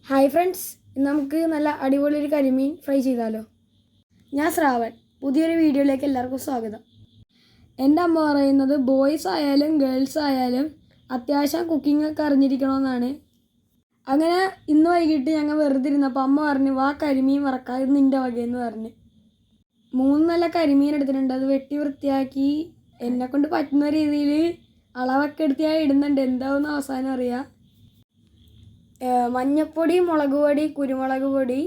Hi friends, ഇന്ന് നമുക്ക് നല്ല അടിപൊളി ഒരു കരിമീൻ ഫ്രൈ ചെയ്താലോ. ഞാൻ ശ്രാവൺ. പുതിയൊരു വീഡിയോയിലേക്ക് എല്ലാവർക്കും സ്വാഗതം. എൻ്റെ അമ്മ പറയുന്നത് ബോയ്സ് ആയാലും ഗേൾസ് ആയാലും അത്യാവശ്യം കുക്കിംഗ് ഒക്കെ അറിഞ്ഞിരിക്കണമെന്നാണ്. അങ്ങനെ ഇന്ന് വൈകിട്ട് ഞങ്ങൾ വെറുതെ ഇരുന്നപ്പോൾ അമ്മ പറഞ്ഞു, വാ കരിമീൻ വറക്കാം, ഇത് നിൻ്റെ വകയെന്ന് പറഞ്ഞ് 3 നല്ല കരിമീൻ എടുത്തിട്ടുണ്ട്. അത് വെട്ടി വൃത്തിയാക്കി എന്നെക്കൊണ്ട് പറ്റുന്ന രീതിയിൽ അളവൊക്കെ എടുത്ത് ഞാൻ ഇടുന്നുണ്ട്. എന്താവുമെന്ന് അവസാനം അറിയാം. മഞ്ഞൾപ്പൊടി, മുളക് പൊടി, കുരുമുളക് പൊടി,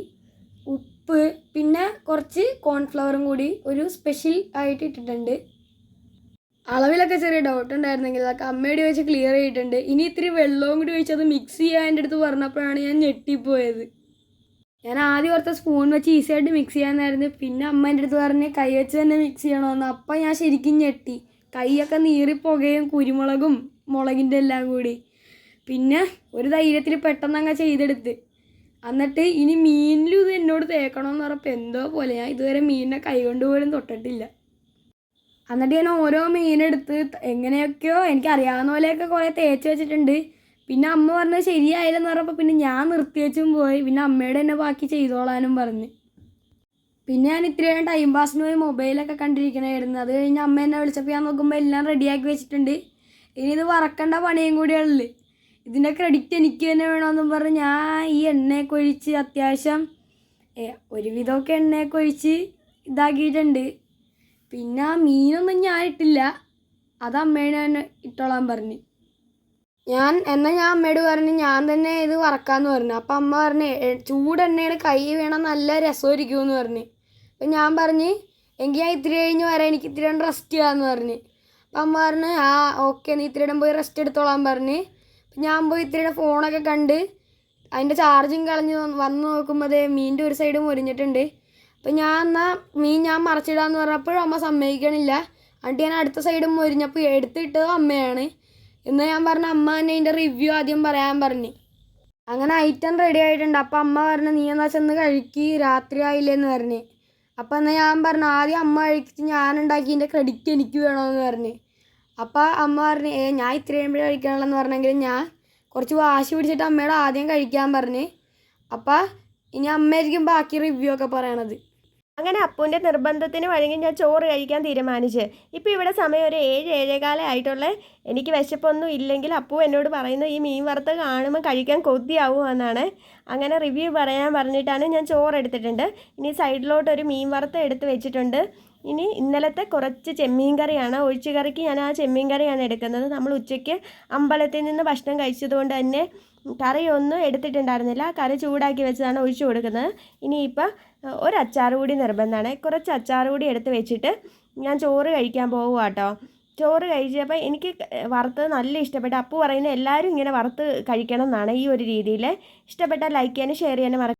ഉപ്പ്, പിന്നെ കുറച്ച് കോൺഫ്ലവറും കൂടി ഒരു സ്പെഷ്യൽ ആയിട്ട് ഇട്ടിട്ടുണ്ട്. അളവിലൊക്കെ ചെറിയ ഡൗട്ട് ഉണ്ടായിരുന്നെങ്കിൽ അതൊക്കെ അമ്മയോട് ചോദിച്ച് ക്ലിയർ ചെയ്തിട്ടുണ്ട്. ഇനി ഇത്തിരി വെള്ളവും കൂടി ഒഴിച്ചത് മിക്സ് ചെയ്യാൻ എൻ്റെ അടുത്ത് പറഞ്ഞപ്പോഴാണ് ഞാൻ ഞെട്ടിപ്പോയത്. ഞാൻ ആദ്യം ഓർത്ത സ്പൂൺ വെച്ച് ഈസി ആയിട്ട് മിക്സ് ചെയ്യാമെന്നായിരുന്നു. പിന്നെ അമ്മ എൻ്റെ അടുത്ത് പറഞ്ഞ് കൈ വെച്ച് തന്നെ മിക്സ് ചെയ്യണമെന്ന്. അപ്പം ഞാൻ ശരിക്കും ഞെട്ടി. കൈയൊക്കെ നീറിപ്പുകയും കുരുമുളകും മുളകിൻ്റെ എല്ലാം കൂടി. പിന്നെ ഒരു ധൈര്യത്തിൽ പെട്ടെന്ന് അങ്ങ് ചെയ്തെടുത്ത്. എന്നിട്ട് ഇനി മീനിലും ഇത് എന്നോട് തേക്കണമെന്ന് പറഞ്ഞപ്പോൾ എന്തോ പോലെ. ഞാൻ ഇതുവരെ മീനിനെ കൈകൊണ്ട് പോലും തൊട്ടിട്ടില്ല. എന്നിട്ട് ഞാൻ ഓരോ മീനെടുത്ത് എങ്ങനെയൊക്കെയോ എനിക്കറിയാവുന്ന പോലെയൊക്കെ കുറേ തേച്ച് വെച്ചിട്ടുണ്ട്. പിന്നെ അമ്മ പറഞ്ഞത് ശരിയായില്ലെന്ന് പറഞ്ഞപ്പോൾ പിന്നെ ഞാൻ നിർത്തിവെച്ചും പോയി. പിന്നെ അമ്മയോട് തന്നെ ബാക്കി ചെയ്തോളാനും പറഞ്ഞ്. പിന്നെ ഞാൻ ഇത്തിരി നേരം ടൈം പാസിന് പോയി മൊബൈലൊക്കെ കണ്ടിരിക്കണമായിരുന്നു. അത് കഴിഞ്ഞ് അമ്മ എന്നെ വിളിച്ചപ്പോൾ ഞാൻ നോക്കുമ്പോൾ എല്ലാം റെഡിയാക്കി വെച്ചിട്ടുണ്ട്. ഇനി ഇത് വറക്കേണ്ട പണിയും കൂടിയുള്ളു. ഇതിൻ്റെ ക്രെഡിറ്റ് എനിക്ക് തന്നെ വേണമെന്നും പറഞ്ഞ് ഞാൻ ഈ എണ്ണയൊക്കെ ഒഴിച്ച് അത്യാവശ്യം ഒരുവിധമൊക്കെ എണ്ണയൊക്കെ ഒഴിച്ച് ഇതാക്കിയിട്ടുണ്ട്. പിന്നെ ആ മീനൊന്നും ഞാൻ ഇട്ടില്ല, അത് അമ്മേനെ തന്നെ ഇട്ടോളാൻ പറഞ്ഞ്. ഞാൻ അമ്മയോട് പറഞ്ഞ് ഞാൻ തന്നെ ഇത് വറക്കാമെന്ന് പറഞ്ഞു. അപ്പം അമ്മ പറഞ്ഞ് ചൂടെണ്ണയുടെ കൈ വീണാൽ നല്ല രസമായിരിക്കുമെന്ന് പറഞ്ഞ്. അപ്പം ഞാൻ പറഞ്ഞ് എങ്കിൽ ഞാൻ ഇത്തിരി കഴിഞ്ഞ് വരാം, എനിക്ക് ഇത്തിരി റെസ്റ്റ് ചെയ്യാമെന്ന് പറഞ്ഞ്. അപ്പം അമ്മ പറഞ്ഞ് ആ ഓക്കെ, നീ ഇത്തിരി പോയി റെസ്റ്റ് എടുത്തോളാൻ പറഞ്ഞ്. ഞാൻ പോയി ഇത്തിരി ഫോണൊക്കെ കണ്ട് അതിൻ്റെ ചാർജും കളഞ്ഞ് വന്ന് നോക്കുമ്പോൾ മീനിൻ്റെ ഒരു സൈഡ് മുരിഞ്ഞിട്ടുണ്ട്. അപ്പം എന്നാൽ മീൻ ഞാൻ മറച്ചിടാമെന്ന് പറഞ്ഞപ്പോഴും അമ്മ സമ്മതിക്കണില്ല. എന്നിട്ട് ഞാൻ അടുത്ത സൈഡും മുരിഞ്ഞപ്പോൾ എടുത്തിട്ടത് അമ്മയാണ്. എന്നാൽ ഞാൻ പറഞ്ഞു അമ്മ തന്നെ അതിൻ്റെ റിവ്യൂ ആദ്യം പറയാൻ പറഞ്ഞ്. അങ്ങനെ ഐറ്റം റെഡി ആയിട്ടുണ്ട്. അപ്പം അമ്മ പറഞ്ഞു നീ എന്നാൽ ചെന്ന് കഴിക്ക്, രാത്രി ആയില്ലേന്ന് പറഞ്ഞ്. അപ്പം എന്നാൽ ഞാൻ പറഞ്ഞു ആദ്യം അമ്മ കഴിച്ചിട്ട് ഞാനുണ്ടാക്കിയതിൻ്റെ ക്രെഡിറ്റ് എനിക്ക് വേണമെന്ന് പറഞ്ഞ്. അപ്പോൾ അമ്മ പറഞ്ഞ് ഞാൻ ഇത്തിരി കഴിയുമ്പോഴേ കഴിക്കാനുള്ളതെന്ന് പറഞ്ഞെങ്കിലും ഞാൻ കുറച്ച് വാശി പിടിച്ചിട്ട് അമ്മയോട് ആദ്യം കഴിക്കാൻ പറഞ്ഞ്. അപ്പോൾ ഇനി അമ്മയായിരിക്കും ബാക്കി റിവ്യൂ ഒക്കെ പറയണത്. അങ്ങനെ അപ്പൂൻ്റെ നിർബന്ധത്തിന് വഴങ്ങി ഞാൻ ചോറ് കഴിക്കാൻ തീരുമാനിച്ച്. ഇപ്പോൾ ഇവിടെ സമയം ഒരു 7-7:15 ആയിട്ടുള്ള. എനിക്ക് വിശപ്പൊന്നും ഇല്ലെങ്കിൽ അപ്പു എന്നോട് പറയുന്നത് ഈ മീൻ വറുത്ത് കാണുമ്പോൾ കഴിക്കാൻ കൊതിയാവുമെന്നാണ്. അങ്ങനെ റിവ്യൂ പറയാൻ പറഞ്ഞിട്ടാണ് ഞാൻ ചോറ് എടുത്തിട്ടുണ്ട്. ഇനി സൈഡിലോട്ട് ഒരു മീൻ വറുത്ത് എടുത്ത് വെച്ചിട്ടുണ്ട്. ഇനി ഇന്നലത്തെ കുറച്ച് ചെമ്മീൻ കറിയാണ്. ഒഴിച്ചു കറിക്ക് ഞാൻ ആ ചെമ്മീൻ കറിയാണ് എടുക്കുന്നത്. നമ്മൾ ഉച്ചയ്ക്ക് അമ്പലത്തിൽ നിന്ന് ഭക്ഷണം കഴിച്ചതുകൊണ്ട് തന്നെ കറിയൊന്നും എടുത്തിട്ടുണ്ടായിരുന്നില്ല. കറി ചൂടാക്കി വെച്ചതാണ് ഒഴിച്ചു കൊടുക്കുന്നത്. ഇനിയിപ്പോൾ ഒരു അച്ചാർ കൂടി നിർബന്ധമാണ്. കുറച്ച് അച്ചാർ കൂടി എടുത്ത് വെച്ചിട്ട് ഞാൻ ചോറ് കഴിക്കാൻ പോകുക കേട്ടോ. ചോറ് കഴിച്ചപ്പോൾ എനിക്ക് വറുത്തത് നല്ല ഇഷ്ടപ്പെട്ടു. അപ്പു പറയുന്നത് എല്ലാവരും ഇങ്ങനെ വറുത്ത് കഴിക്കണം എന്നാണ് ഈ ഒരു രീതിയിൽ. ഇഷ്ടപ്പെട്ടാൽ ലൈക്ക് ചെയ്യാനും ഷെയർ ചെയ്യാനും മറക്കും.